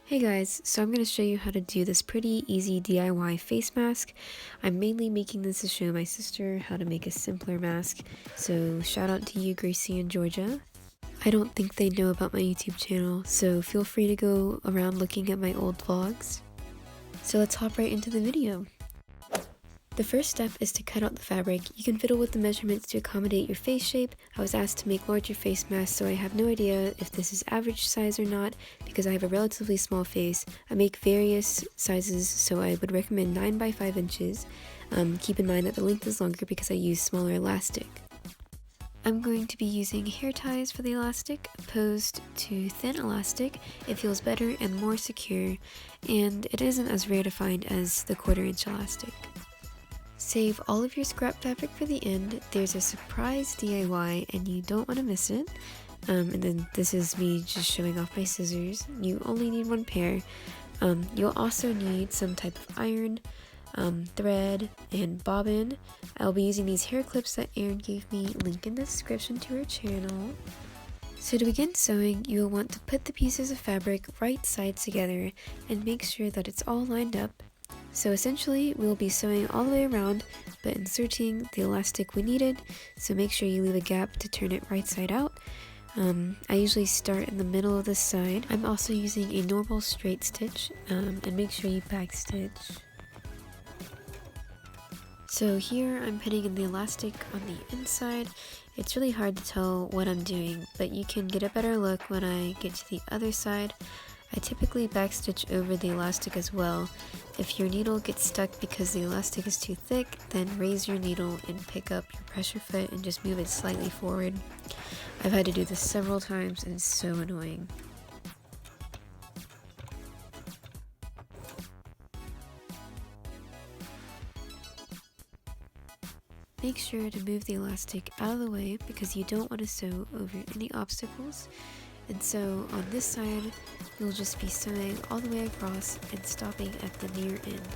Hey guys, so I'm going to show you how to do this pretty easy DIY face mask. I'm mainly making this to show my sister how to make a simpler mask, so shout out to you Gracie and Georgia. I don't think they know about my YouTube channel, so feel free to go around looking at my old vlogs. So let's hop right into the video. The first step is to cut out the fabric. You can fiddle with the measurements to accommodate your face shape. I was asked to make larger face masks, so I have no idea if this is average size or not because I have a relatively small face. I make various sizes, so I would recommend 9 by 5 inches. Keep in mind that the length is longer because I use smaller elastic. I'm going to be using hair ties for the elastic opposed to thin elastic. It feels better and more secure, and it isn't as rare to find as the 1/4 inch elastic. Save all of your scrap fabric for the end. There's a surprise DIY and you don't want to miss it. And then this is me just showing off my scissors. You only need 1 pair. You'll also need some type of iron, thread, and bobbin. I'll be using these hair clips that Erin gave me, link in the description to her channel. So to begin sewing, you will want to put the pieces of fabric right sides together and make sure that it's all lined up. So essentially, we'll be sewing all the way around, but inserting the elastic when needed, so make sure you leave a gap to turn it right side out. I usually start in the middle of the side. I'm also using a normal straight stitch, and make sure you back stitch. So here I'm putting in the elastic on the inside. It's really hard to tell what I'm doing, but you can get a better look when I get to the other side. I typically backstitch over the elastic as well. If your needle gets stuck because the elastic is too thick, then raise your needle and pick up your pressure foot and just move it slightly forward. I've had to do this several times and it's so annoying. Make sure to move the elastic out of the way because you don't want to sew over any obstacles. And so on this side, you'll just be sewing all the way across and stopping at the near end.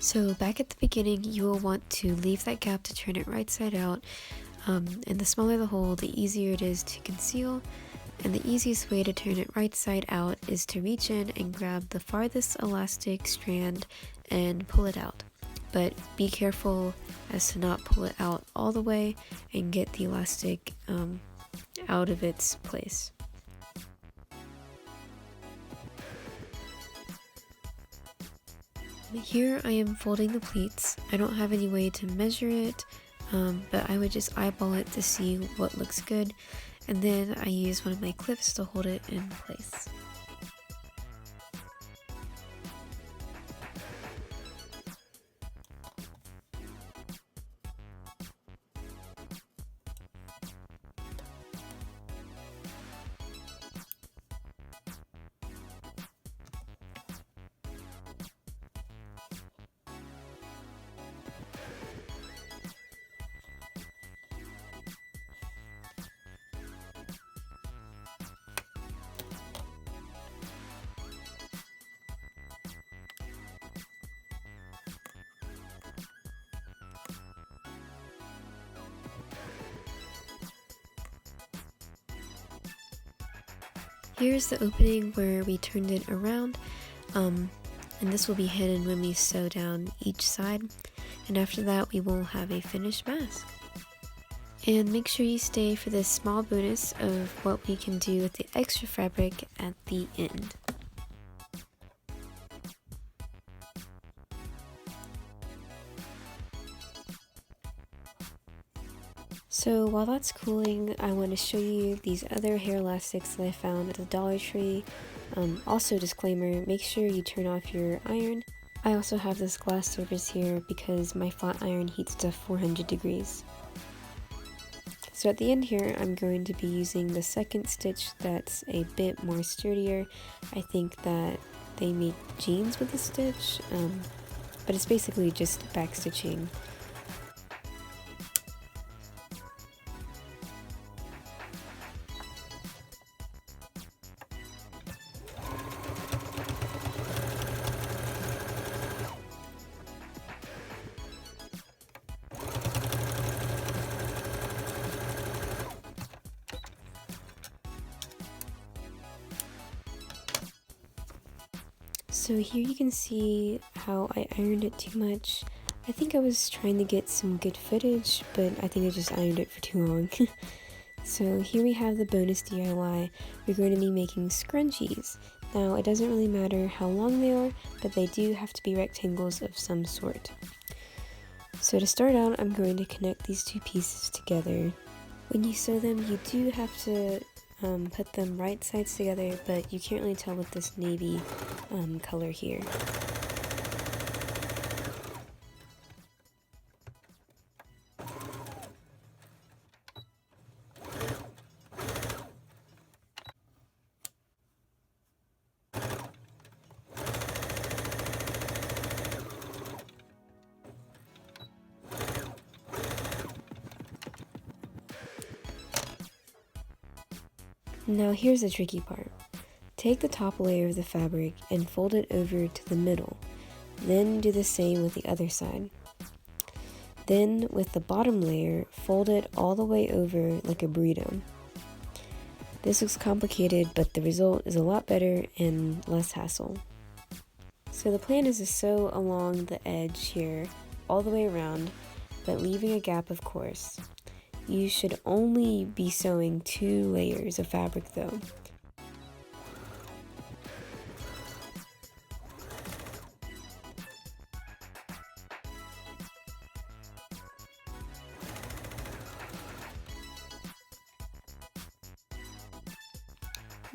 So back at the beginning, you will want to leave that gap to turn it right side out, and the smaller the hole, the easier it is to conceal, and the easiest way to turn it right side out is to reach in and grab the farthest elastic strand and pull it out. But be careful as to not pull it out all the way and get the elastic out of its place. Here I am folding the pleats. I don't have any way to measure it, but I would just eyeball it to see what looks good, and then I use one of my clips to hold it in place. Here's the opening where we turned it around, and this will be hidden when we sew down each side, and after that we will have a finished mask. And make sure you stay for this small bonus of what we can do with the extra fabric at the end. So while that's cooling, I want to show you these other hair elastics that I found at the Dollar Tree. Also, disclaimer, make sure you turn off your iron. I also have this glass surface here because my flat iron heats to 400 degrees. So at the end here, I'm going to be using the second stitch that's a bit more sturdier. I think that they make jeans with this stitch, but it's basically just back stitching. So here you can see how I ironed it too much. I think I was trying to get some good footage, but I think I just ironed it for too long. So here we have the bonus DIY. We're going to be making scrunchies. Now it doesn't really matter how long they are, but they do have to be rectangles of some sort. So to start out, I'm going to connect these two pieces together. When you sew them, you do have to put them right sides together, but you can't really tell with this navy color here. Now here's the tricky part. Take the top layer of the fabric and fold it over to the middle. Then do the same with the other side. Then with the bottom layer, fold it all the way over like a burrito. This looks complicated, but the result is a lot better and less hassle. So the plan is to sew along the edge here all the way around, but leaving a gap, of course. You should only be sewing 2 layers of fabric though.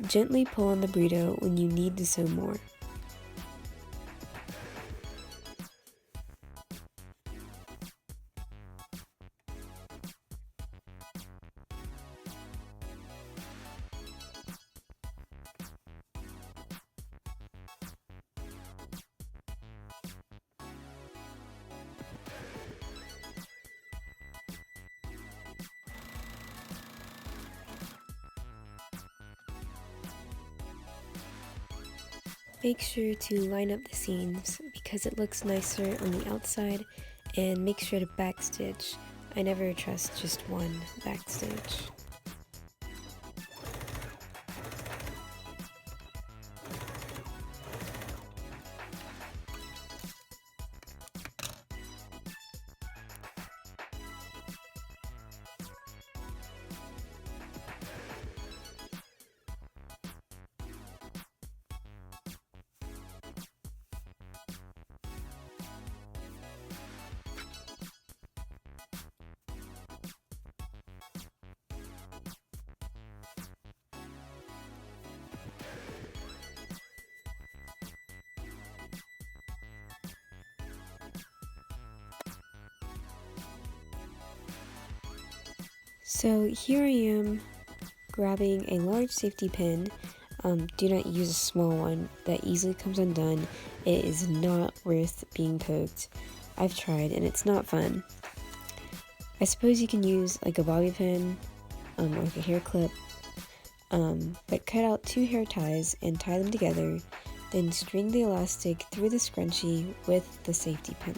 Gently pull on the burrito when you need to sew more. Make sure to line up the seams because it looks nicer on the outside, and make sure to backstitch. I never trust just one backstitch. So here I am grabbing a large safety pin. Do not use a small one that easily comes undone. It is not worth being poked. I've tried and it's not fun. I suppose you can use like a bobby pin or like a hair clip, but cut out 2 hair ties and tie them together, then string the elastic through the scrunchie with the safety pin.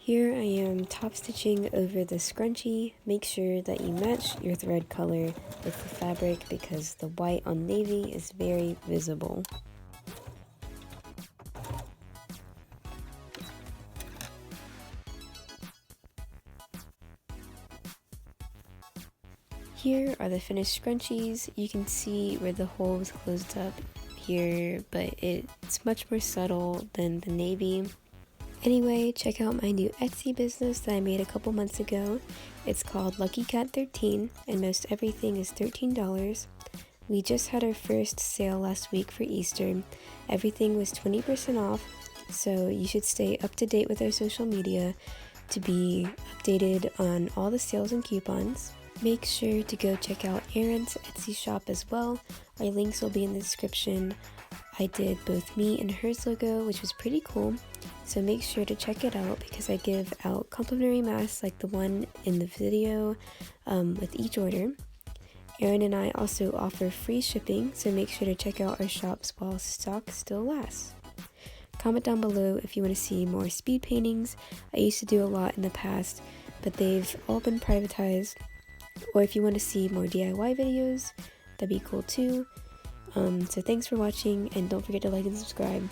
Here I am top stitching over the scrunchie. Make sure that you match your thread color with the fabric because the white on navy is very visible. Here are the finished scrunchies. You can see where the hole was closed up here, but it's much more subtle than the navy. Anyway, check out my new Etsy business that I made a couple months ago. It's called Lucky Cat 13 and most everything is $13. We just had our first sale last week for Easter. Everything was 20% off, so you should stay up to date with our social media to be updated on all the sales and coupons. Make sure to go check out Erin's Etsy shop as well. Our links will be in the description. I did both me and hers logo, which was pretty cool. So make sure to check it out because I give out complimentary masks like the one in the video with each order. Erin and I also offer free shipping, so make sure to check out our shops while stock still lasts. Comment down below if you want to see more speed paintings. I used to do a lot in the past, but they've all been privatized. Or if you want to see more DIY videos, that'd be cool too. So thanks for watching and don't forget to like and subscribe.